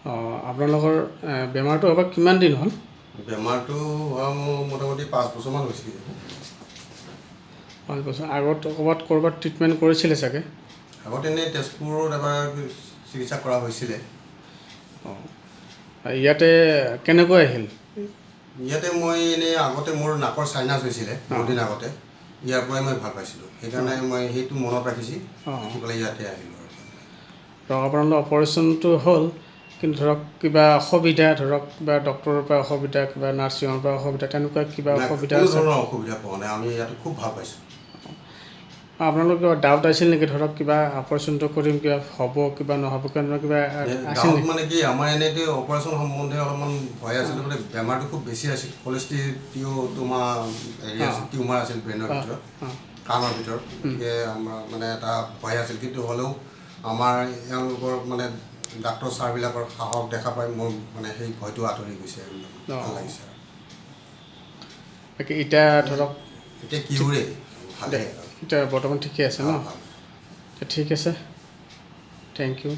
আপোনালোকৰ বেমাৰটো হ'ব কিমান দিন হ'ল? বেমাৰটো হোৱা মোৰ মোটামুটি 5 বছৰমান হৈছিল। 5 বছৰ আগত ক'ৰবাত ট্ৰিটমেণ্ট কৰিছিলে চাগে? আগতে এনেই তেজপুৰত এবাৰ চিকিৎসা কৰা হৈছিলে। ইয়াতে কেনেকৈ আহিল? ইয়াতে মই এনেই আগতে মোৰ নাকৰ চাইনাছ হৈছিলে বহুত দিন আগতে। ইয়াৰ পৰাই মই ভাল পাইছিলোঁ, সেইকাৰণে মই সেইটো মনত ৰাখি পেলাই ইয়াতে আহিলোঁ। ধৰক আপোনালোকৰ অপাৰেশ্যনটো হ'ল, কিন্তু ধৰক কিবা অসুবিধা, ধৰক কিবা ডক্টৰৰ পৰা অসুবিধা, কিবা নাৰ্ছিঙৰ পৰা অসুবিধা, তেনেকুৱা কিবা অসুবিধা কোনো আছে? ধৰণৰ অসুবিধা পোৱা নাই, আমি ইয়াত খুব ভাল পাইছোঁ। আপোনালোকৰ কিবা ডাউট আছিল নেকি? ধৰক কিবা অপাৰেশ্যনটো কৰিম, কিবা হ'ব কিবা নহ'ব, কেনেকুৱা কিবা আছিল ডাউট নেকি? মানে কি, আমাৰ এনেইতো অপাৰেশ্যন সম্বন্ধে অলপমান ভয় আছিল, মানে বেমাৰটো খুব বেছি আছিল। টিউমাৰ আছিল ব্ৰেইনৰ ভিতৰত, কাণৰ ভিতৰত, গতিকে আমাৰ মানে এটা ভয় আছিল। কিন্তু হ'লেও আমাৰ এওঁলোকৰ মানে ডাক্তৰ ছাৰবিলাকৰ সাহস দেখা পাই মোৰ মানে সেই ভয়টো আঁতৰি গৈছে, ভাল লাগিছে। এতিয়া ধৰক এতিয়া কিউৰে ভালে, এতিয়া বৰ্তমান ঠিকে আছে ন? ঠিক আছে, থেংক ইউ।